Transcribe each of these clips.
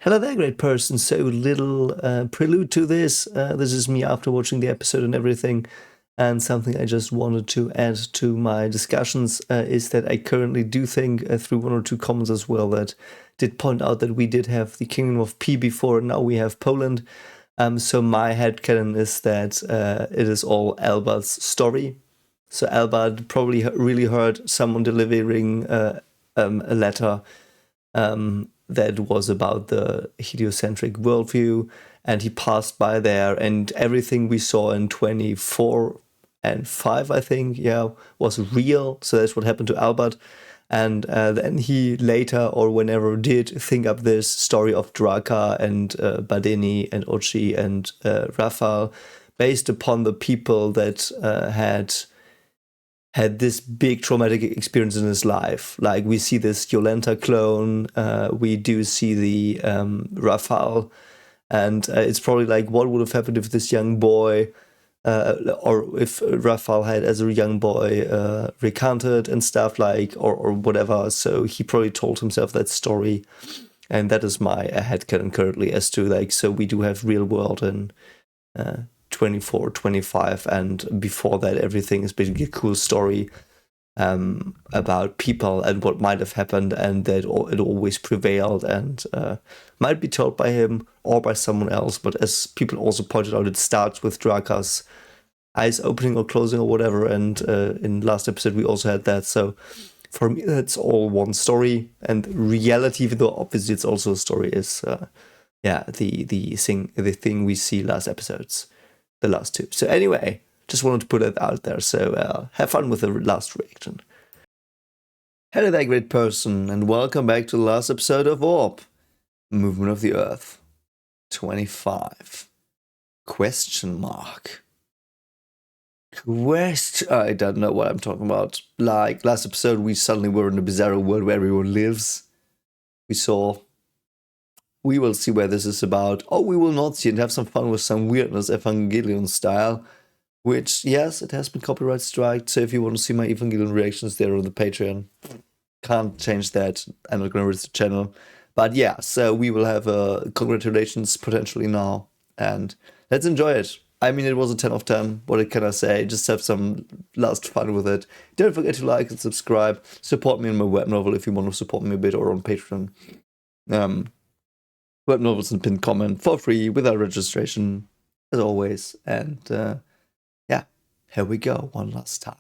Hello there, great person. So little prelude to this. This is me after watching the episode and everything. And something I just wanted to add to my discussions is that I currently do think through one or two comments as well that did point out that we did have the Kingdom of P before, and now we have Poland. So my headcanon is that it is all Albert's story. So Albert probably really heard someone delivering a letter that was about the heliocentric worldview, and he passed by there, and everything we saw in 24 and 5, I think, was real. So that's what happened to Albert. And then he later, or whenever, did think up this story of Draka and Badeni and Ochi and Raphael, based upon the people that had this big traumatic experience in his life. Like, we see this Yolenta clone, we do see the Raphael, and it's probably like, what would have happened if this young boy, or if Raphael had, as a young boy, recanted and stuff, like, or whatever. So he probably told himself that story, and that is my headcanon currently as to, like, so we do have real world in 24, 25, and before that everything is basically a cool story about people and what might have happened, and that it always prevailed, and might be told by him or by someone else. But as people also pointed out, it starts with Draka's eyes opening or closing or whatever, and in last episode we also had that. So for me, that's all one story, and reality, even though obviously it's also a story, is the thing we see last episodes. The last two. So anyway, just wanted to put it out there. So have fun with the last reaction. Hello there, great person, and welcome back to the last episode of ORB, Movement of the Earth, 25. Question mark. I don't know what I'm talking about. Like, last episode, we suddenly were in a Bizarro world where everyone lives. We will see where this is about. Oh, we will not see, and have some fun with some weirdness, Evangelion style. Which, yes, it has been copyright striked, so if you want to see my Evangelion reactions, they're on the Patreon. Can't change that. I'm not going to risk the channel. But yeah, so we will have congratulations potentially now, and let's enjoy it. I mean, it was a 10 of 10. What can I say? Just have some last fun with it. Don't forget to like and subscribe. Support me on my web novel if you want to support me a bit, or on Patreon. Web novels and pinned comment for free without registration, as always. And yeah, here we go one last time.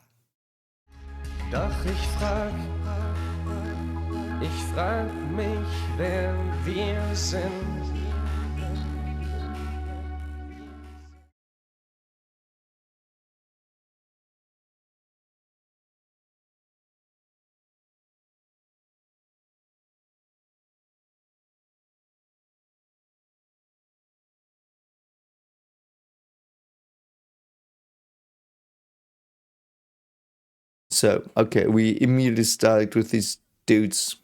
Doch ich frag mich, wer wir sind. So, okay, we immediately started with these dudes.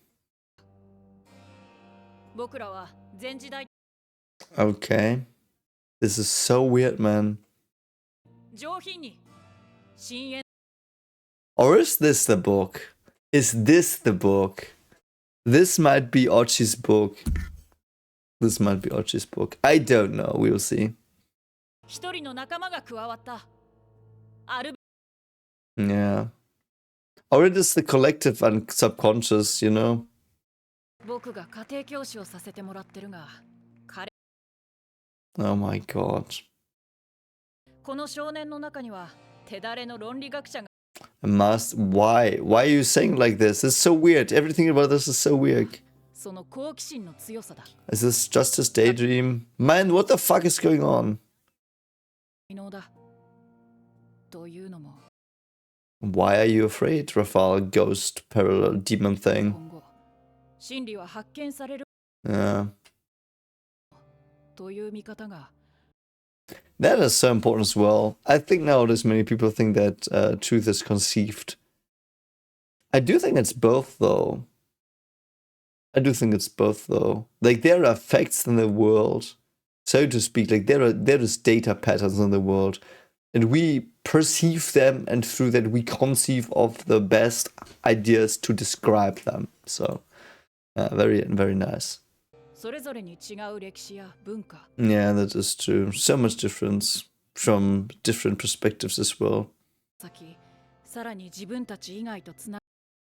Okay. This is so weird, man. Or is this the book? Is this the book? This might be Ochi's book. This might be Ochi's book. I don't know. We'll see. Yeah. Or it is the collective and subconscious, you know? Oh my god. Why? Why are you saying like this? It's so weird. Everything about this is so weird. Is this just his daydream? Man, what the fuck is going on? Why are you afraid, Raphael? Ghost, parallel, demon thing. Yeah. That is so important as well. I think nowadays many people think that truth is conceived. I do think it's both, though. Like, there are facts in the world, so to speak. Like, there is data patterns in the world, and we perceive them, and through that we conceive of the best ideas to describe them. So, very, very nice. Yeah, that is true. So much difference from different perspectives as well.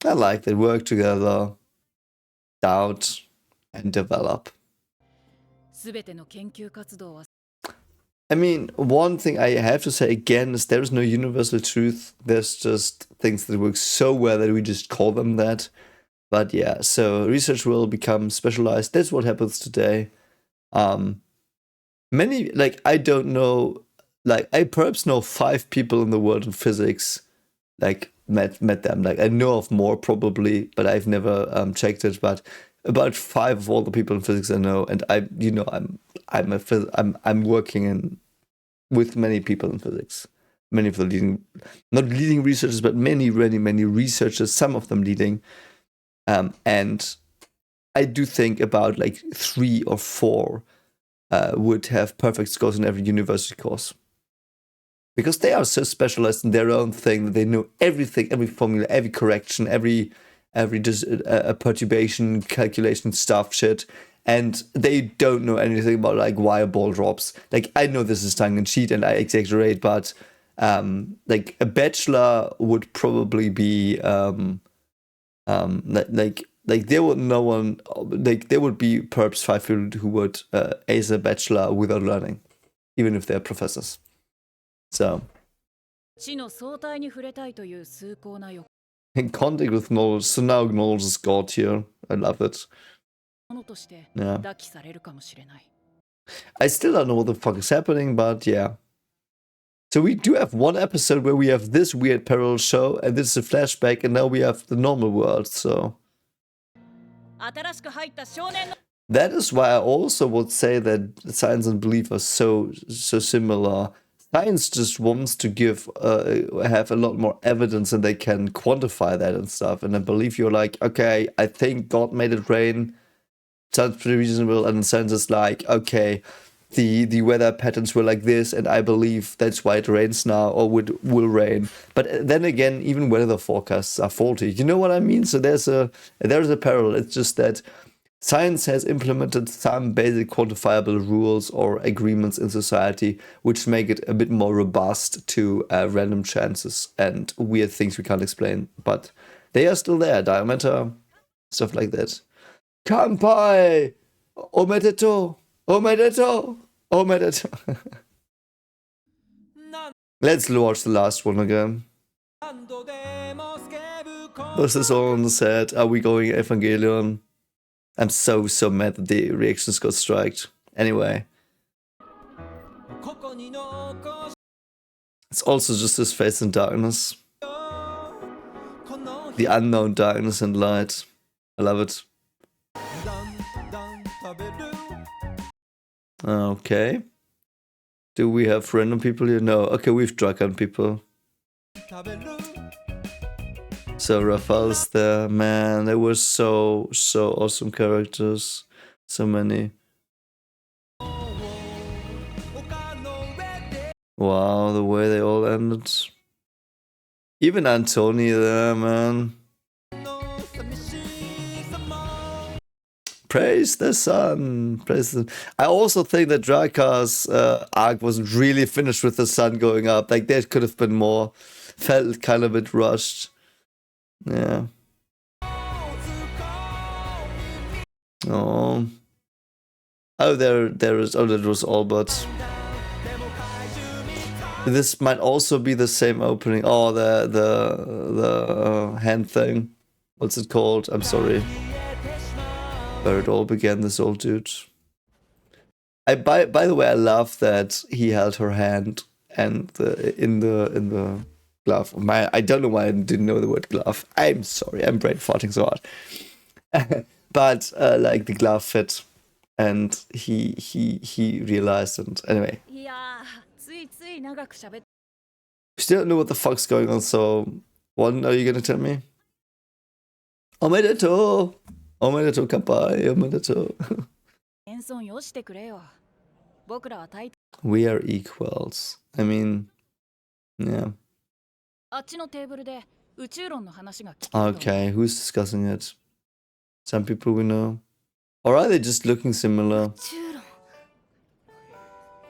I like they work together, doubt, and develop. I mean, one thing I have to say again is there is no universal truth. There's just things that work so well that we just call them that. But yeah, so research will become specialized. That's what happens today. Many, like, I don't know, like, I perhaps know 5 people in the world in physics, like, met them. Like, I know of more probably, but I've never checked it. But about 5 of all the people in physics I know, and I'm working with many people in physics. Many of the leading, not leading researchers, but many researchers, some of them leading. And I do think about like 3 or 4 would have perfect scores in every university course. Because they are so specialized in their own thing that they know everything, every formula, every correction, every perturbation, calculation, stuff, shit. And they don't know anything about like why a ball drops. Like, I know this is tongue in cheek and I exaggerate, but like a bachelor would probably be like there would no one, like there would be perhaps 5 people who would ace a bachelor without learning, even if they're professors. So in contact with knowledge, so now knowledge is God here. I love it. Yeah. I still don't know what the fuck is happening, but yeah. So we do have one episode where we have this weird parallel show, and this is a flashback, and now we have the normal world, so. That is why I also would say that science and belief are so similar. Science just wants to have a lot more evidence and they can quantify that and stuff. And I believe you're like, okay, I think God made it rain. Sounds pretty reasonable. And science is like, okay, the weather patterns were like this, and I believe that's why it rains now or will rain. But then again, even weather forecasts are faulty. You know what I mean? So there's a parallel. It's just that science has implemented some basic quantifiable rules or agreements in society, which make it a bit more robust to random chances and weird things we can't explain. But they are still there. Diameter, stuff like that. Kampai! Omedeto! Omedeto! Omedeto! Let's watch the last one again. This is all on the set. Are we going Evangelion? I'm so mad that the reactions got striked. Anyway. It's also just his face in darkness. The unknown darkness and light. I love it. Okay. Do we have random people here? No. Okay, we've dragon people. So Raphael's there. Man, they were so awesome characters. So many. Wow, the way they all ended. Even Antoni there, man. Praise the sun. Praise the... I also think that Drakar's arc wasn't really finished with the sun going up. Like, there could have been more. Felt kind of a bit rushed. Yeah. Oh. Oh, there is. Oh, that was all but. This might also be the same opening. Oh, the hand thing. What's it called? I'm sorry. Where it all began, this old dude. By the way, I love that he held her hand and in the glove. I don't know why I didn't know the word glove. I'm sorry, I'm brain farting so hard. But like the glove fit, and he realized, and anyway. Still don't know what the fuck's going on. So, what are you gonna tell me? Omedeto! Omedeto kampai, omedeto. We are equals. I mean, yeah. Okay, who's discussing it? Some people we know. Or are they just looking similar? 中論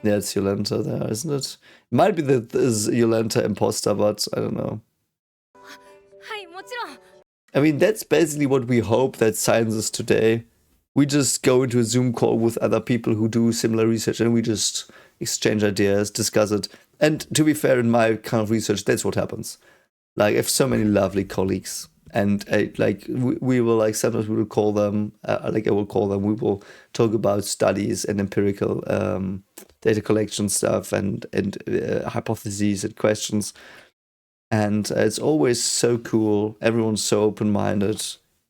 Yeah, it's Yolenta there, isn't it? It might be that this is Yolenta imposter, but I don't know. はいもちろん I mean, that's basically what we hope that science is today. We just go into a Zoom call with other people who do similar research and we just exchange ideas, discuss it. And to be fair, in my kind of research, that's what happens. Like, I have so many lovely colleagues. And we will like sometimes we will call them I will call them. We will talk about studies and empirical data collection stuff and hypotheses and questions. And it's always so cool. Everyone's so open-minded.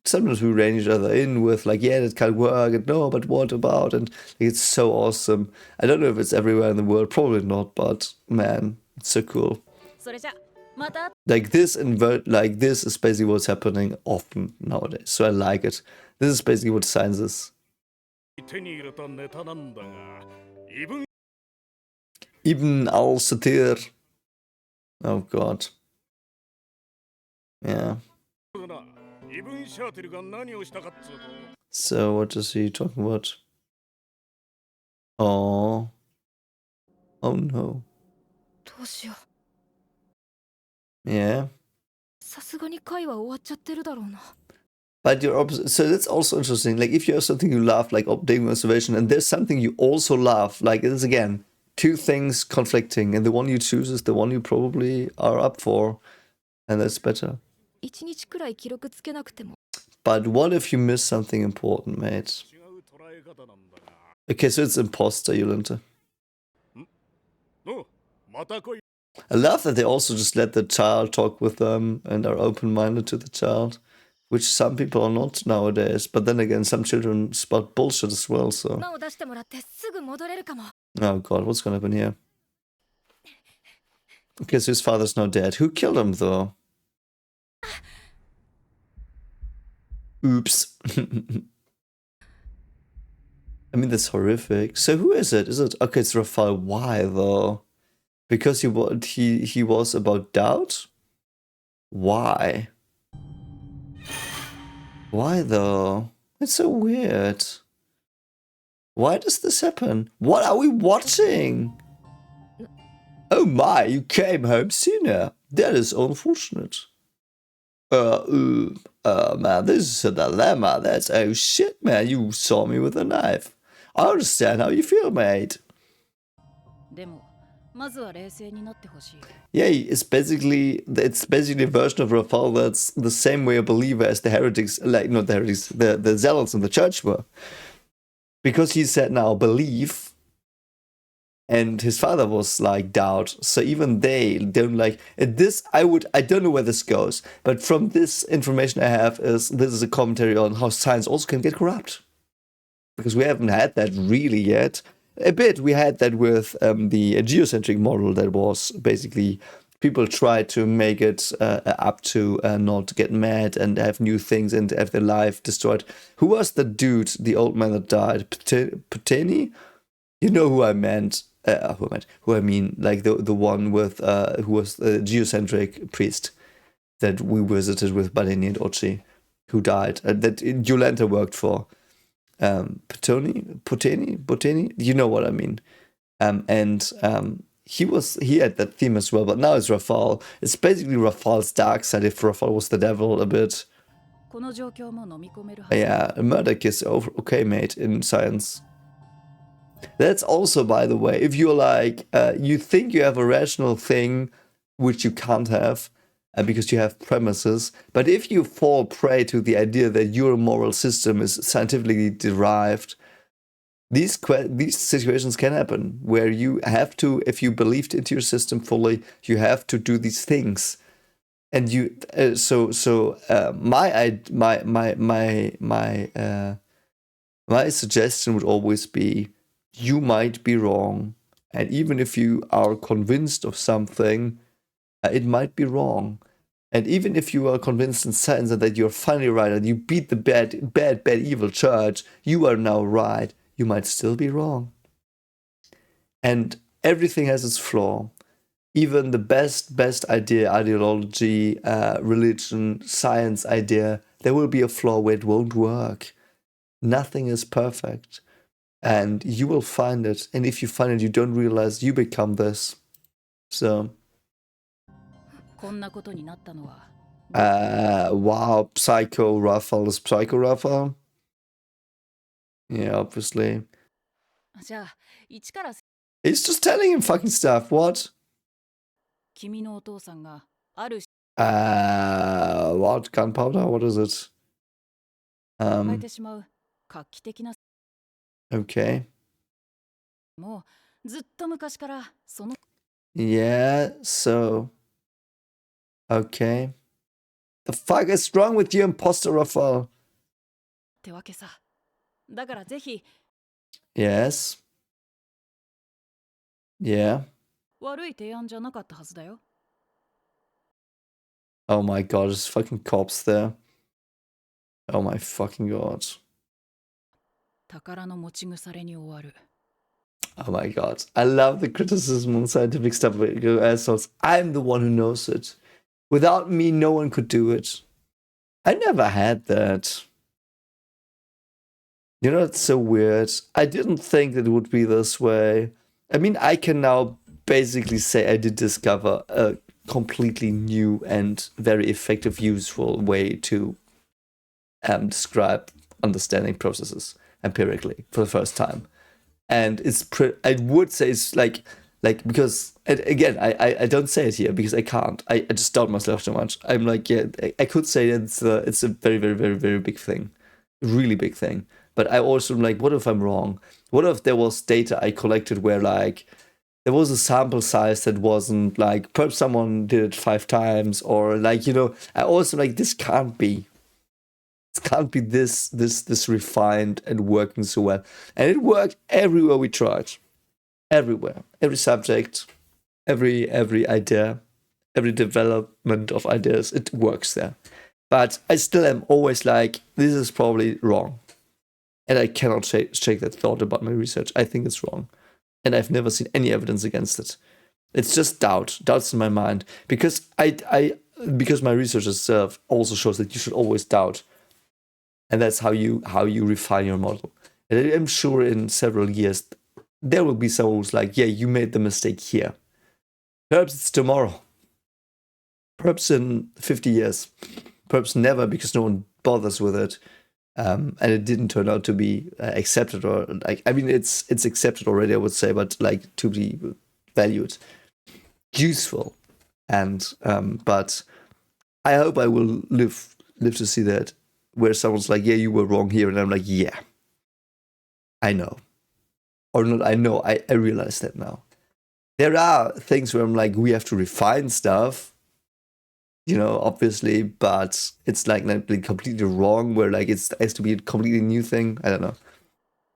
Sometimes we rein each other in with like, yeah, that can't work, and no, but what about? And it's so awesome. I don't know if it's everywhere in the world, probably not, but man, it's so cool. それじゃまた Like this is basically what's happening often nowadays. So I like it. This is basically what science is. 手に入れたネタなんだが、異文 Ibn al-Satir. Oh god. Yeah. だな。異文シャーテルが何をしたかっつうと、 So what is he talking about? Oh. Oh no. どうしよ Yeah. うさすがに会は終わっちゃってるだろうな But you're opposite. So that's also interesting. Like if you have something you love, like dating observation, and there's something you also love, like it is again two things conflicting, and the one you choose is the one you probably are up for, and that's better. 1日くらい記録つけなくても But what if you miss something important, mate? 違う捉え方なんだが。 Okay, so it's imposter, Yolanta. お、また来い。 I love that they also just let the child talk with them and are open-minded to the child, which some people are not nowadays. But then again, some children spot bullshit as well. So, 馬を出してもらってすぐ戻れるかも oh god, what's gonna happen here? Okay, so his father's now dead. Who killed him though? Oops. I mean, that's horrific. So who is it? Is it okay? It's Raphael. Why though? Because he was about doubt. Why? Why though? It's so weird. Why does this happen? What are we watching? Oh my! You came home sooner. That is unfortunate. Man, this is a dilemma. That's oh shit, man. You saw me with a knife. I understand how you feel, mate. でもまずは冷静になってほしい Yeah, it's basically a version of Raphael that's the same way a believer as the heretics, like not the heretics, the zealots in the church were. Because he said now believe, and his father was like doubt. So even they don't like this. I don't know where this goes, but from this information I have this is a commentary on how science also can get corrupt. Because we haven't had that really yet. A bit we had that with the geocentric model that was basically people try to make it up to not get mad and have new things and have their life destroyed. Who was the dude, the old man that died? Pateni? You know who I meant. Who I mean, like the one with who was the geocentric priest that we visited with Baleni and Ochi, who died, that Yolanta worked for. Boteni, you know what I mean. He had that theme as well, but now it's Raphael. It's basically Raphael's dark side. If Raphael was the devil a bit, この状況も飲み込めるはず yeah, a murder kiss over. Okay, mate, in science. That's also, by the way, if you're like you think you have a rational thing, which you can't have. Because you have premises, but if you fall prey to the idea that your moral system is scientifically derived, these situations can happen where you have to, if you believed into your system fully, you have to do these things, and you. My suggestion would always be, you might be wrong, and even if you are convinced of something. It might be wrong. And even if you are convinced in science that you're finally right and you beat the bad, evil church, you are now right, you might still be wrong. And everything has its flaw. Even the best idea, ideology, religion, science idea, there will be a flaw where it won't work. Nothing is perfect. And you will find it. And if you find it, you don't realize you become this. So, こんなことになったのは wow, Psycho Raphael is Psycho Raphael? Yeah, obviously. じゃあ一から He's just telling him fucking stuff. What? 君のお父さんがある What? Gunpowder? What is it? 変えてしまう画期的な Okay. もうずっと昔からその Yeah, so. Okay. The fuck is wrong with you, imposter Raphael? ってわけさ。だからぜひ Yes. Yeah. 悪い提案じゃなかったはずだよ。 Oh my god, there's fucking cops there. Oh my fucking god. 宝の持ち腐れに終わる。 Oh my god. I love the criticism on scientific stuff. But you assholes, I'm the one who knows it. Without me, no one could do it. I never had that. You know, it's so weird. I didn't think that it would be this way. I mean, I can now basically say I did discover a completely new and very effective, useful way to describe understanding processes empirically for the first time. And it's I would say it's like because and again I don't say it here because I can't. I just doubt myself too much. I'm like, yeah, I could say it's a very very very very big thing, really big thing. But I also am like, what if I'm wrong? What if there was data I collected where like there was a sample size that wasn't like perhaps someone did it 5 times, or like, you know, I also like this can't be. It can't be this refined and working so well. And it worked everywhere we tried. Everywhere. Every subject, every idea, every development of ideas, it works there. But I still am always like, this is probably wrong. And I cannot shake that thought about my research. I think it's wrong. And I've never seen any evidence against it. It's just doubts in my mind. Because because my research itself also shows that you should always doubt. And that's how you refine your model. And I'm sure in several years, there will be someone who's like, yeah, you made the mistake here. Perhaps it's tomorrow. Perhaps in 50 years. Perhaps never, because no one bothers with it. And it didn't turn out to be accepted, or like, I mean, it's accepted already, I would say, but like to be valued, useful. And but I hope I will live to see that, where someone's like, yeah, you were wrong here. And I'm like, yeah, I know. Or not, I know, I realize that now. There are things where I'm like, we have to refine stuff, you know, obviously, but it's like completely wrong, where like it has to be a completely new thing. I don't know.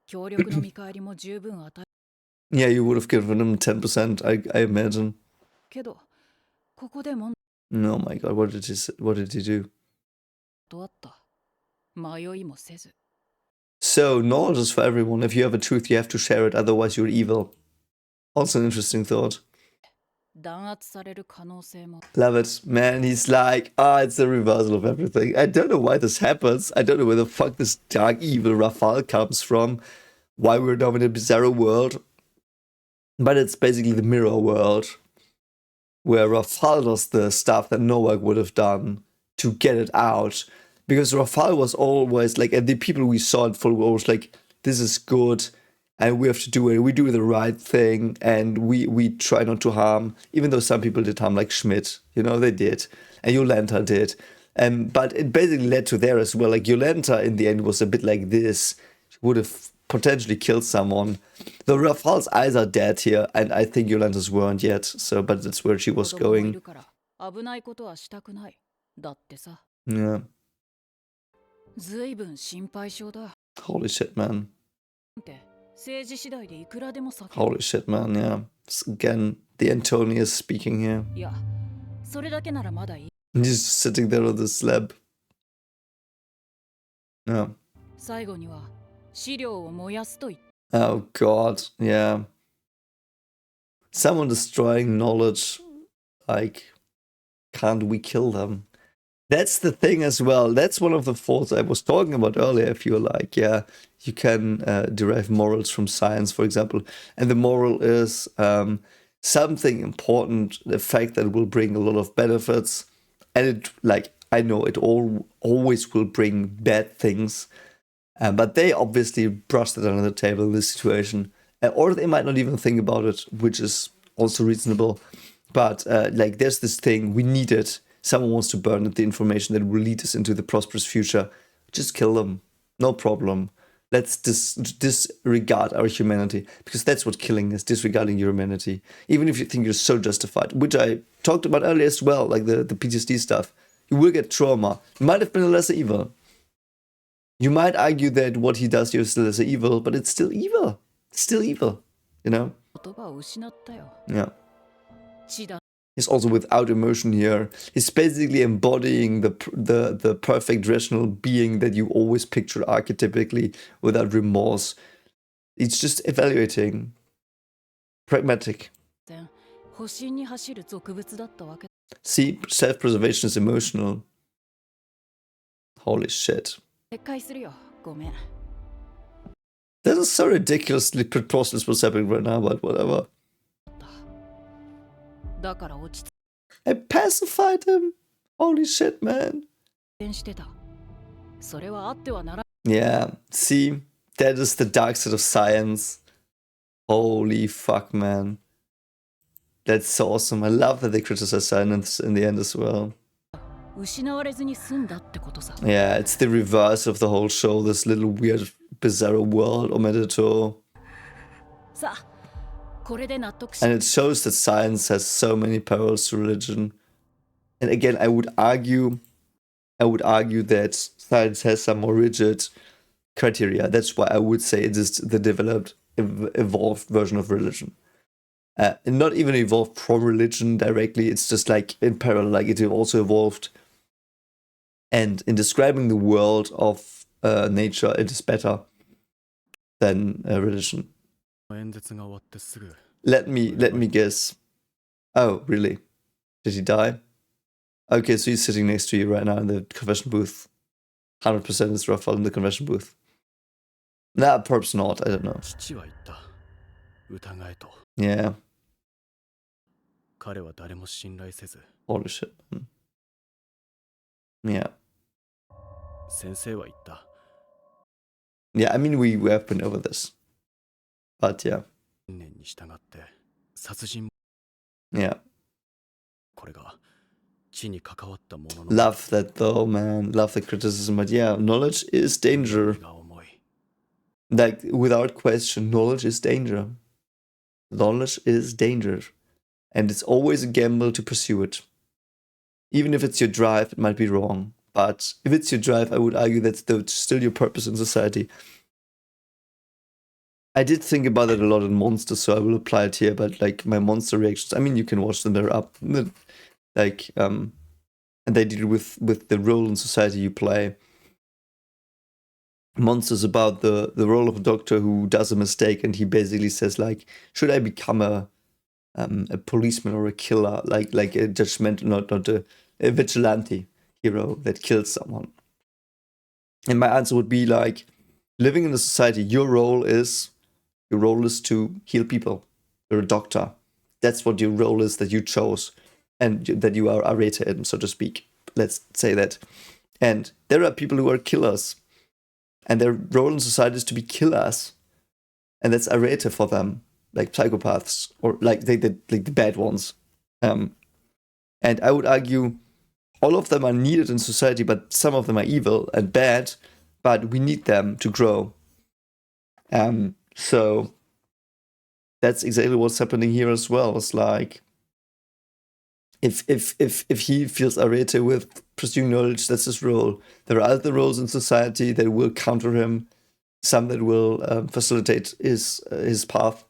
協力の見返りも十分与え Yeah, you would have given him 10%, I imagine. けど、ここでも Oh my god, what did he do? とあった。迷いもせず。 So, knowledge is for everyone. If you have a truth, you have to share it, otherwise you're evil. Also an interesting thought. 弾圧される可能性も Love it. Man, he's like, it's the reversal of everything. I don't know why this happens. I don't know where the fuck this dark evil Raphael comes from. Why we're now in a Bizarro world. But it's basically the mirror world, where Raphael does the stuff that Novak would have done to get it out. Because Raphael was always like, and the people we saw in full were always like, this is good, and we have to do it. We do the right thing, and we try not to harm, even though some people did harm, like Schmidt, you know, they did, and Jolanta did. But it basically led to there as well. Like Jolanta in the end was a bit like this. She would have potentially killed someone. Though Raphael's eyes are dead here, and I think Jolanta's weren't yet. So, but that's where she was 子供もい going. るから危ないことはしたくない。だってさ、 Yeah. ずいぶん心配性だ。 Holy shit, man. って政治次第でいくらでも避け Holy shit, man. Yeah. Again, the Antonius speaking here. いや、それだけならまだいい。 And he's just sitting there on the slab. Yeah. 最後には資料を燃やすと言っ Oh god. Yeah. Someone destroying knowledge. Like, can't we kill them? That's the thing as well. That's one of the faults I was talking about earlier. I feel like, yeah, you can derive morals from science, for example, and the moral is something important, the fact that it will bring a lot of benefits, and it, like, I know it always will bring bad things, but they obviously brushed it under the table in this situation, or they might not even think about it, which is also reasonable. But like, there's this thing, we need it. Someone wants to burn the information that will lead us into the prosperous future. Just kill them, no problem. Let's disregard our humanity, because that's what killing is, disregarding your humanity. Even if you think you're so justified, which I talked about earlier as well, like the PTSD stuff. You will get trauma. You might have been a lesser evil. You might argue that what he does here is still lesser evil, but it's still evil. It's still evil, you know? 言葉を失ったよ。 Yeah. 血だ。 He's also without emotion here. He's basically embodying the perfect rational being that you always picture archetypically without remorse. He's just evaluating. Pragmatic. 保身に走る俗物だったわけ。 See, self-preservation is emotional. Holy shit. 撤回するよ。ごめん。 This is so ridiculously preposterous what's happening right now, but whatever. だから落ち着 I pacified him. Holy shit, man. いしてた。それはあってはなら。 Yeah, see, that is the dark side of science. Holy fuck, man. That's so awesome. I love that they criticize science in the end as well. 失われずに済んだってことさ。 Yeah, it's the reverse of the whole show, this little weird, bizarro world, Omedeto. さあ、これで納得し。 And it shows that science has so many parallels to religion. And again, I would argue that science has some more rigid criteria. That's why I would say it is the developed, evolved version of religion. And not even evolved from religion directly. It's just like in parallel, like it also evolved. And in describing the world of nature, it is better than religion. 演説が終わってすぐ Let me guess. Oh, really? Did he die? Okay, so he's sitting next to you right now in the confession booth. 100% is Raphael in the confession booth. Nah, perhaps not. I don't know. 父は言った疑えと Yeah. 彼は誰も信頼せず Holy shit. Yeah. 先生は言った Yeah, I mean, we have been over this. But yeah. 信念に従って殺人 Yeah. これが地に関わったものの Love that though, man. Love the criticism. But yeah, knowledge is danger. が重い Like, without question, knowledge is danger. Knowledge is danger. And it's always a gamble to pursue it. Even if it's your drive, it might be wrong. But if it's your drive, I would argue that's still your purpose in society. I did think about it a lot in Monsters, so I will apply it here. But like my monster reactions, I mean, you can watch them; they're up. Like, and they deal with the role in society you play. Monsters about the role of a doctor who does a mistake, and he basically says like, should I become a policeman or a killer, like a judgmental, not a vigilante hero that kills someone? And my answer would be like, living in a society, your role is to heal people. You're a doctor. That's what your role is that you chose, and that you are arete in, so to speak. Let's say that. And there are people who are killers, and their role in society is to be killers, and that's arete for them, like psychopaths or like the bad ones. And I would argue all of them are needed in society, but some of them are evil and bad, but we need them to grow. So that's exactly what's happening here as well. It's like if he feels arete with pursuing knowledge, that's his role. There are other roles in society that will counter him, some that will facilitate his path,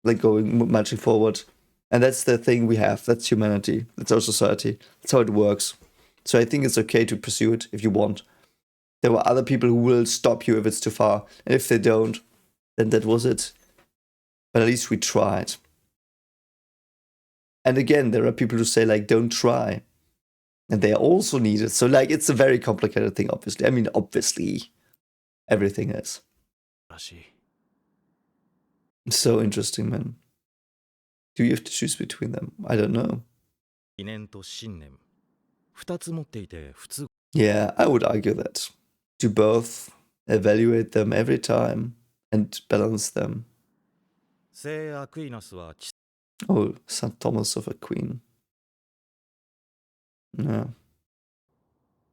like marching forward. And that's the thing we have. That's humanity. That's our society. That's how it works. So I think it's okay to pursue it if you want. There were other people who will stop you if it's too far. And if they don't, then that was it. But at least we tried. And again, there are people who say, like, don't try. And they are also needed. So, like, it's a very complicated thing, obviously. I mean, obviously, everything is. らしい。 So interesting, man. Do you have to choose between them? I don't know. 疑念と信念、2つ持っていて普通。 Yeah, I would argue that. Do both, evaluate them every time, and balance them. 聖アクイナスは知 Oh, St. Thomas of Aquin. Yeah,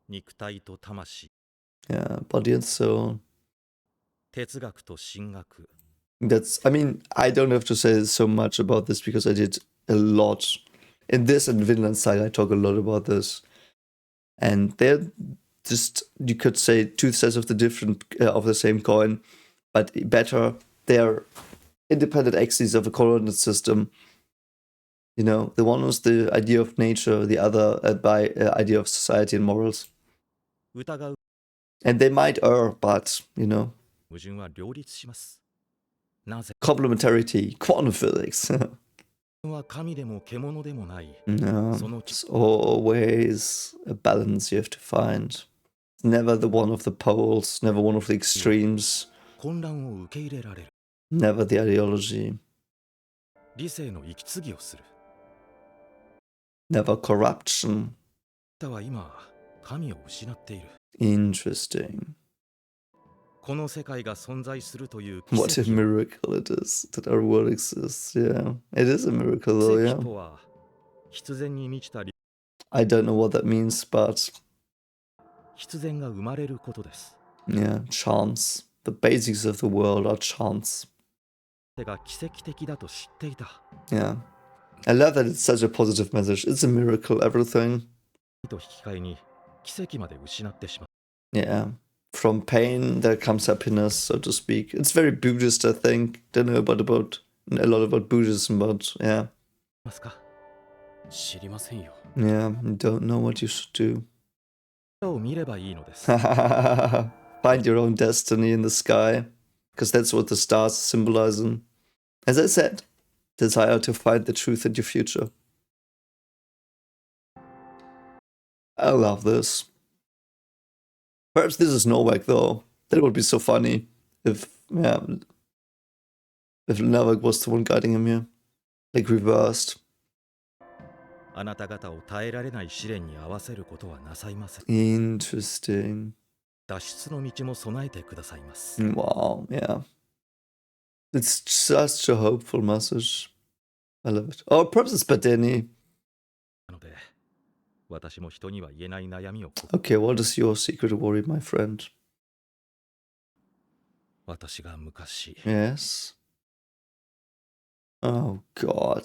肉体と魂、 yeah, body and soul. 哲学と神学、 That's, I mean, I don't have to say so much about this because I did a lot. In this and Vinland Saga, I talk a lot about this. And they're just, you could say, two sides of the same coin, but better. They're independent axes of a coordinate system. You know, the one was the idea of nature, the other by idea of society and morals. 疑う And they might err, but, you know, 矛盾は両立します。なぜ complementarity, quantum physics. は神でも獣でもない。 No, その it's always a balance you have to find. Never the one of the poles, never one of the extremes, 混乱を受け入れられる。 never the ideology, 理性の息継ぎをする。 never corruption. あなたは今、神を失っている。 Interesting. この世界が存在するという奇 What a 跡。 miracle it is that our world exists. Yeah, it is a miracle though, 奇 yeah. 跡とは、必然に満ちた I don't know what that means, but 必然が生まれることです。 yeah, chance. The basics of the world are chance. 手が奇跡的だと知っていた。 Yeah. I love that it's such a positive message. It's a miracle, everything. と引き換えに奇跡まで失ってしまう。 Yeah. From pain, there comes happiness, so to speak. It's very Buddhist, I think. Don't know about a lot about Buddhism, but yeah. ますか？知りませんよ。 Yeah, you don't know what you should do. 空を見ればいいのです。 Find your own destiny in the sky, because that's what the stars symbolizing. As I said, desire to find the truth in your future. I love this. Perhaps this is Novak though. That would be so funny if Novak was the one guiding him here, like reversed. あなた方を耐えられない試練に合わせることはなさいません。 Interesting. 脱出の道も備えてくださいます。 Wow, yeah. It's such a hopeful message. I love it. Oh, perhaps it's Badeni. なので、私も人には言えない悩みを Okay, what is your secret worry, my friend? 私が昔、 Yes. Oh, God.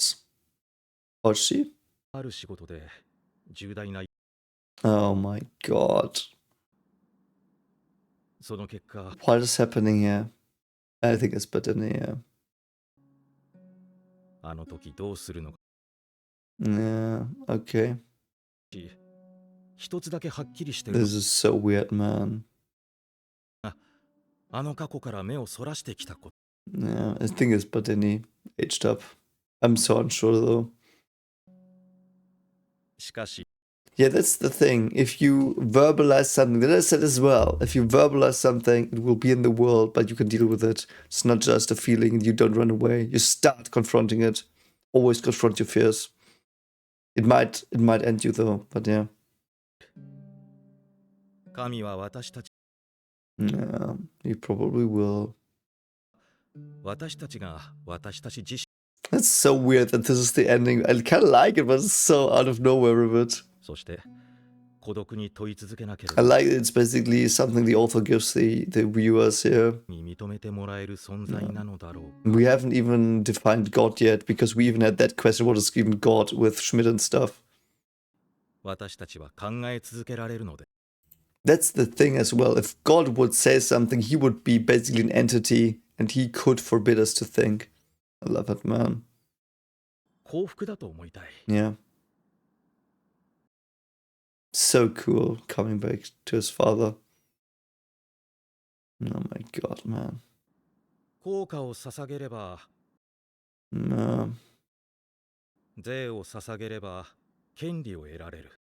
What's she? ある仕事で重大な Oh, my God. その結果、 What is happening here? I think it's Badeni, yeah. あの時どうするのか Yeah, okay. し、一つだけはっきりしてる This is so weird, man. あの過去から目をそらしてきたこと。 Yeah, I think it's Badeni. Aged up. I'm so unsure, though. しかし、 Yeah, that's the thing. If you verbalize something, that I said as well, if you verbalize something, it will be in the world, but you can deal with it. It's not just a feeling, you don't run away. You start confronting it. Always confront your fears. It might end you though, but yeah. 神は私たち Yeah, you probably will. 私たちが私たち自身 That's so weird that this is the ending. I kind of like it, but it's so out of nowhere with it. そして孤独に問い続けなけれ I ば like it. It's basically something the author gives the viewers here. に認めてもらえる存在なのだろう。 We haven't even defined God yet because we even had that question, what is even God with Schmidt and stuff. 私たちは考え続けられるので、 That's the thing as well. If God would say something, he would be basically an entity and he could forbid us to think. I love it, man. 幸福だと思いたい。 Yeah. So cool coming back to his father. Oh my God, man. 効果を捧げれば、 No. 税を捧げれば権利を得られる。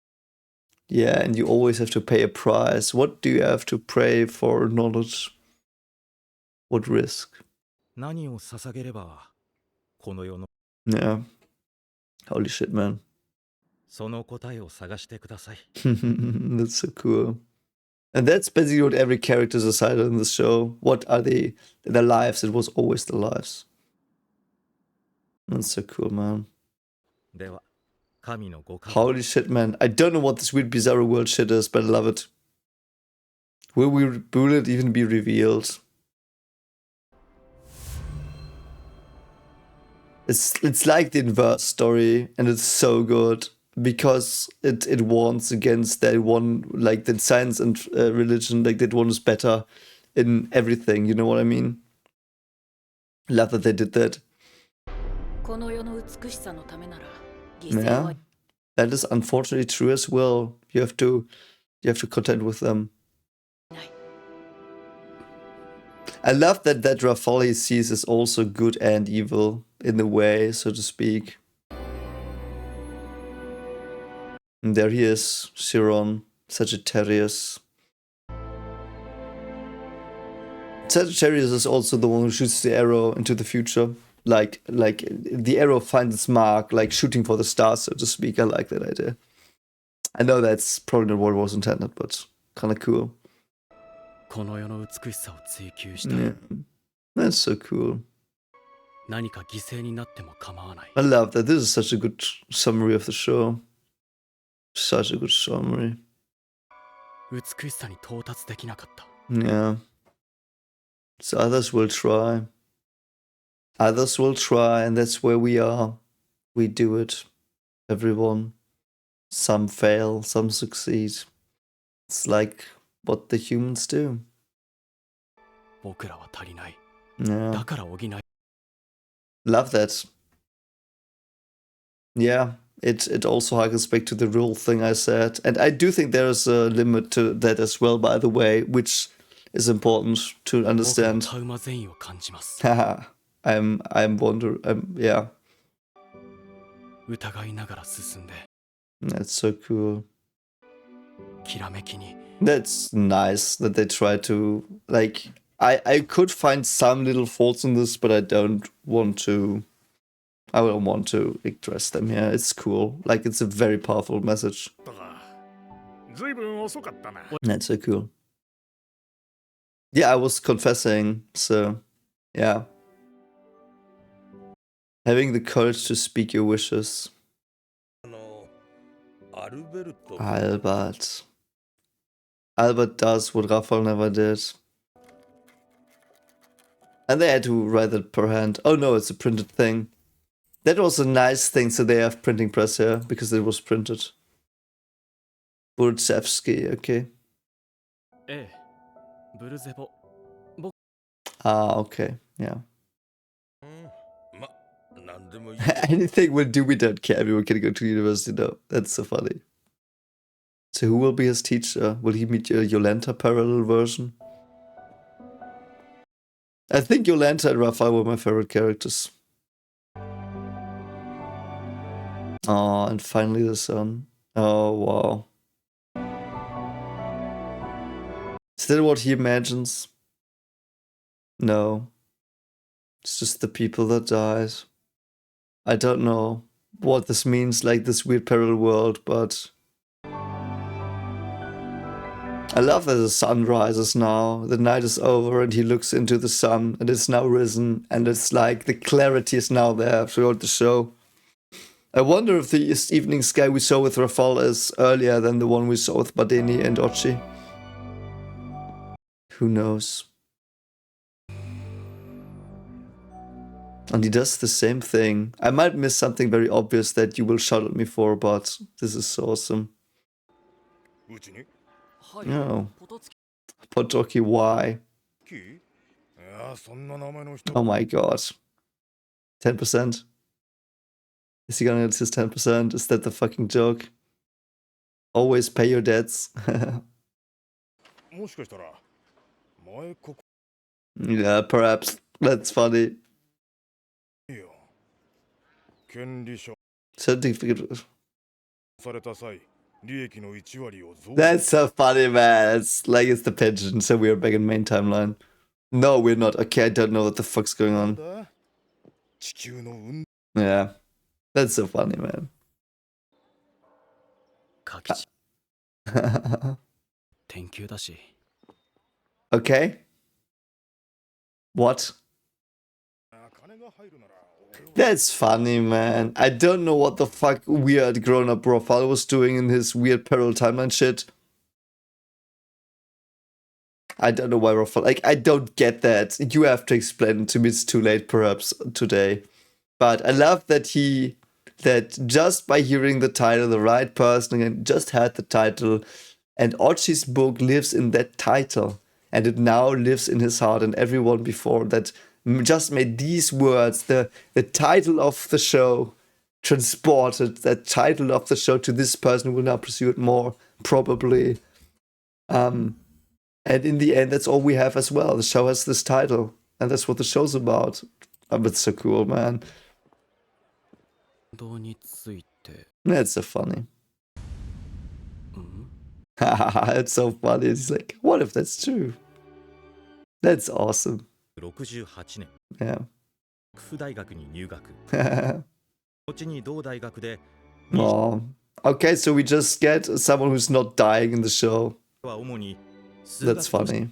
Yeah, and you always have to pay a price. What do you have to pay for knowledge? What risk? 何を捧げればこの世の Yeah. Holy shit, man. その答えを探してください。 That's so cool. And that's basically what every character decided in this show. What are they? Their lives. It was always their lives. That's so cool, man. では神のご加護 Holy shit, man. I don't know what this weird Bizarro world shit is, but I love it. Will it even be revealed? It's like the inverse story, and it's so good because it warns against that one, like that science and religion, like that one is better in everything. You know what I mean? Love that they did that. この世の美しさのためなら犠牲は Yeah, that is unfortunately true as well. You have to contend with them. ない。 I love that Rafali sees is also good and evil in a way, so to speak. And there he is, Chiron, Sagittarius. Sagittarius is also the one who shoots the arrow into the future. Like the arrow finds its mark, like shooting for the stars, so to speak. I like that idea. I know that's probably not what was intended, but kind of cool. この世の美しさを追求したい。 Yeah, that's so cool. 何か犠牲になっても構わない。 I love that. This is such a good summary of the show. Such a good summary. 美しさに到達できなかった。 Yeah. So others will try. Others will try, and that's where we are. We do it. Everyone. Some fail, some succeed. It's like what the humans do. 僕らは足りない。 Yeah. だから補い。 Love that. Yeah, it also harkens back to the rule thing I said. And I do think there's a limit to that as well, by the way, which is important to 僕の understand. タウマ善意を感じます。 Haha. I'm yeah, 疑いながら進んで、 that's so cool. きらめきに That's nice that they try to like I could find some little faults in this, but I don't want to address them here. It's cool. Like it's a very powerful message. とかずいぶん遅かったな。 That's so cool. Yeah, I was confessing, so yeah. Having the courage to speak your wishes. アルベルト Albert. Albert does what Raphael never did. And they had to write it per hand. Oh no, it's a printed thing. That was a nice thing, so they have printing press here, because it was printed. Burtsevsky, okay. ええ、ブルゼボ。 Ah, okay, yeah. ま、なんでもいい Anything will do, we don't care. Everyone can go to university now. That's so funny. So who will be his teacher? Will he meet Yolanta parallel version? I think Yolanta and Raphael were my favorite characters. Oh, and finally the sun. Oh, wow. Is that what he imagines? No. It's just the people that died. I don't know what this means, like this weird parallel world, but I love that the sun rises now. The night is over and he looks into the sun and it's now risen, and it's like the clarity is now there throughout the show. I wonder if the evening sky we saw with Rafal is earlier than the one we saw with Badeni and Ochi. Who knows? And he does the same thing. I might miss something very obvious that you will shout at me for, but this is so awesome. うちに はい。 No. ポトツキ Potoki, why? キいやそんな名前の人 Oh my god. 10%? Is he gonna get his 10%? Is that the fucking joke? Always pay your debts. もしかしたら前ここ Yeah, perhaps. That's funny. いいよ権利書 Certificate. された際利益の1割を増 That's so funny, man. It's like it's the pigeon, so we're back in main timeline. No, we're not. Okay, I don't know what the fuck's going on. だ地球の運 Yeah. That's so funny, man. カキチ天球だし Okay. What? 金が入るなら俺は That's funny, man. I don't know what the fuck weird grown-up Rafael was doing in his weird parallel timeline shit. I don't know why Rafael... Like, I don't get that. You have to explain it to me. It's too late, perhaps, today. But I love that he... That just by hearing the title, the right person again, just had the title, and Ochi's book lives in that title, and it now lives in his heart, and everyone before that just made these words, the title of the show, transported that title of the show to this person who will now pursue it more, probably. And in the end, that's all we have as well. The show has this title, and that's what the show's about. Oh, it's so cool, man. 動について That's so funny. うん It's so funny. It's like, what if that's true? That's awesome. 68年 Yeah. 府大学に入学後に同大学で Oh. Okay, so we just get someone who's not dying in the show. は主に数 That's 学と funny.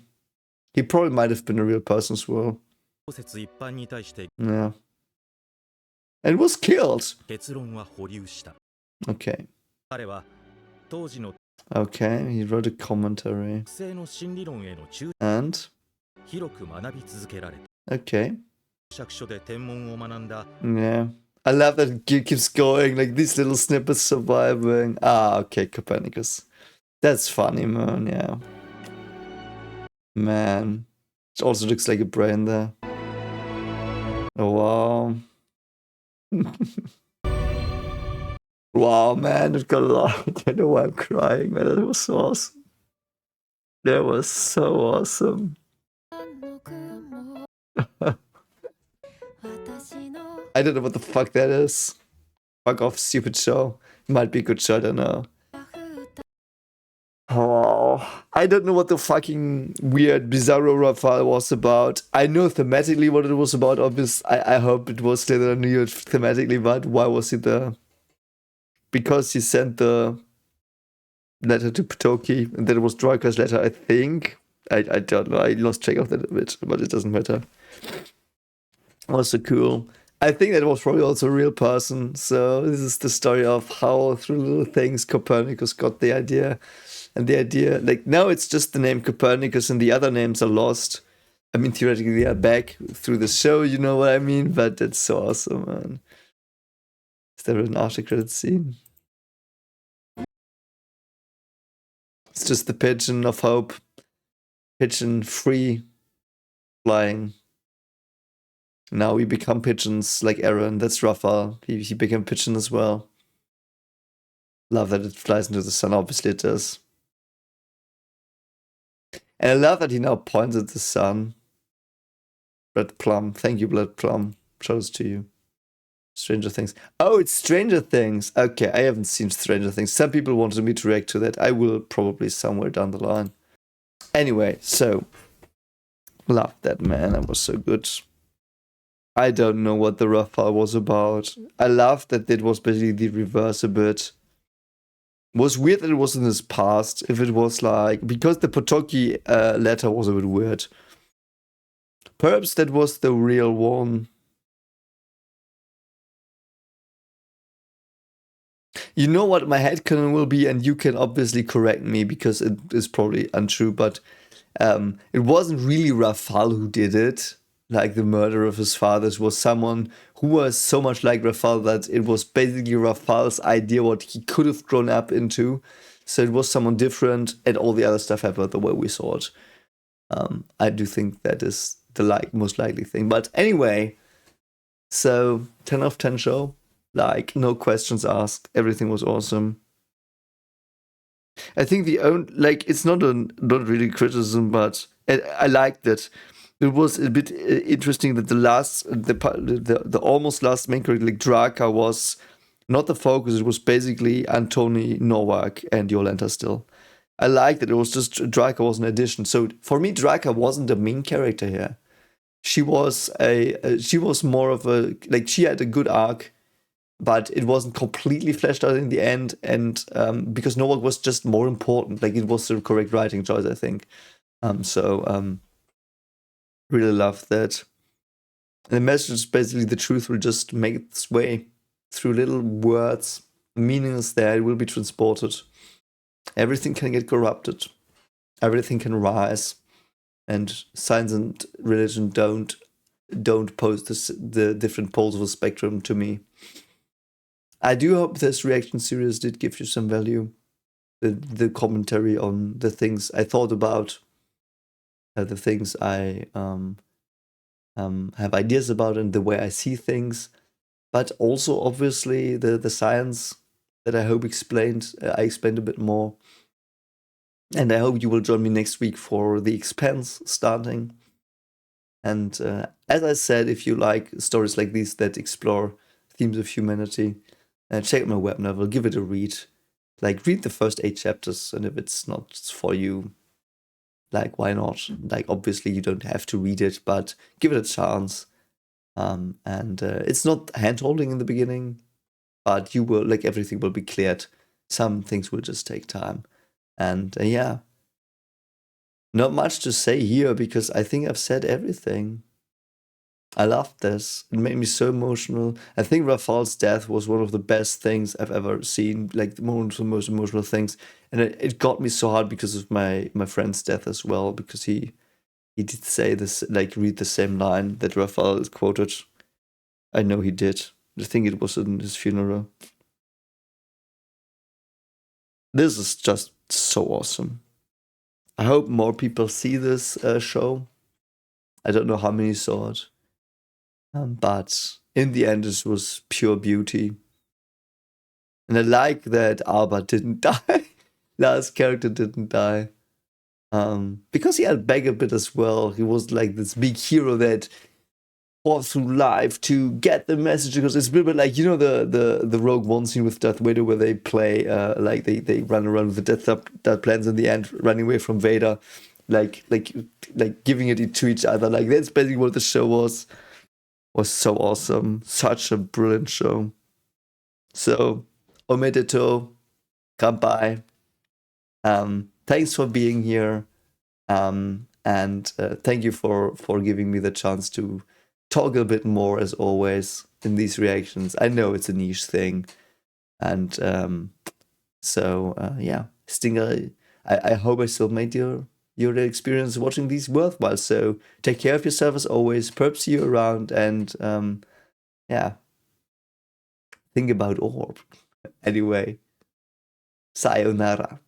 He probably might have been a real person as well. 小説一般に対して Yeah. And was killed. 結論は保留した Okay. 彼は当時の Okay, he wrote a commentary. 学生の心理論への中 And? 広く学び続けられた Okay. 釈書で天文を学んだ Yeah. I love that it keeps going, like these little snippets surviving. Ah, okay, Copernicus. That's funny, man, yeah. Man. It also looks like a brain there. Oh, wow. Wow, man, it got a lot. I don't know why I'm crying, man. That was so awesome. That was so awesome. I don't know what the fuck that is. Fuck off, stupid show. Might be a good show, I don't know. Oh, I don't know what the fucking weird Bizarro Rafale was about. I know thematically what it was about, obviously. I hope it was clear that I knew it thematically, but why was he there? Because he sent the letter to Patoki, and that was Droiker's letter, I think. I don't know, I lost track of that a bit, but it doesn't matter. Also cool. I think that was probably also a real person, so this is the story of how through little things Copernicus got the idea. And the idea, like, now it's just the name Copernicus and the other names are lost. I mean, theoretically, they are back through the show, you know what I mean? But that's so awesome, man. Is there an after credit scene? It's just the pigeon of hope. Pigeon free flying. Now we become pigeons like Aaron. That's Raphael. He became pigeon as well. Love that it flies into the sun. Obviously it does. And I love that he now points at the sun. Blood Plum. Thank you, Blood Plum. Shows to you. Stranger Things. Oh, it's Stranger Things. Okay, I haven't seen Stranger Things. Some people wanted me to react to that. I will probably somewhere down the line. Anyway, so. Love that, man. That was so good. I don't know what the Raphael was about. I love that it was basically the reverse a bit. It was weird that it was in his past. If it was like... Because the Potoki letter was a bit weird. Perhaps that was the real one. You know what my headcanon will be, and you can obviously correct me because it is probably untrue, but it wasn't really Raphael who did it. Like the murder of his fathers was someone who was so much like Raphael that it was basically Raphael's idea what he could have grown up into. So it was someone different, and all the other stuff happened the way we saw it. I do think that is the most likely thing. But anyway, so 10 of 10 show. Like, no questions asked. Everything was awesome. I think it's not really criticism, but I liked it. It was a bit interesting that the almost last main character, like Draka, was not the focus. It was basically Antoni, Novak, and Jolenta still. I liked that it was just Draka was an addition. So for me, Draka wasn't the main character here. She was she was more of a, like, she had a good arc, but it wasn't completely fleshed out in the end. And because Novak was just more important, like, it was the correct writing choice, I think. Really loved that. And the message is basically the truth will just make its way through little words. The meaning is there, it will be transported. Everything can get corrupted. Everything can rise. And science and religion don't pose the different poles of the spectrum to me. I do hope this reaction series did give you some value. The commentary on the things I thought about, the things I have ideas about, and the way I see things, but also obviously the science that I hope I explained a bit more. And I hope you will join me next week for The Expanse starting. And as I said, if you like stories like these that explore themes of humanity, check out my web novel, give it a read. Like, read the first 8 chapters, and if it's not for you, like, why not? Like, obviously you don't have to read it, but give it a chance. And it's not hand-holding in the beginning, but you will, like, everything will be cleared. Some things will just take time. And yeah, not much to say here because I think I've said everything. I loved this. It made me so emotional. I think Rafal's death was one of the best things I've ever seen, like one of the most emotional things. And it got me so hard because of my friend's death as well, because he did say this, like, read the same line that Rafal quoted. I know he did. I think it was in his funeral. This is just so awesome. I hope more people see this show. I don't know how many saw it. But in the end, this was pure beauty. And I like that Alba didn't die. Last character didn't die. Because he had back a bit as well. He was like this big hero that fought through life to get the message. Because it's a bit like, you know, the Rogue One scene with Darth Vader where they play, like they run around with the Death plans in the end, running away from Vader, like giving it to each other. Like, that's basically what the show was. Was so awesome. Such a brilliant show. So, Omedeto, come by. Thanks for being here. And thank you for giving me the chance to talk a bit more, as always, in these reactions. I know it's a niche thing. And yeah, Stinger, I hope I still made your experience watching these worthwhile. So take care of yourself as always. Perhaps see you around, and yeah, think about Orb. Anyway, sayonara.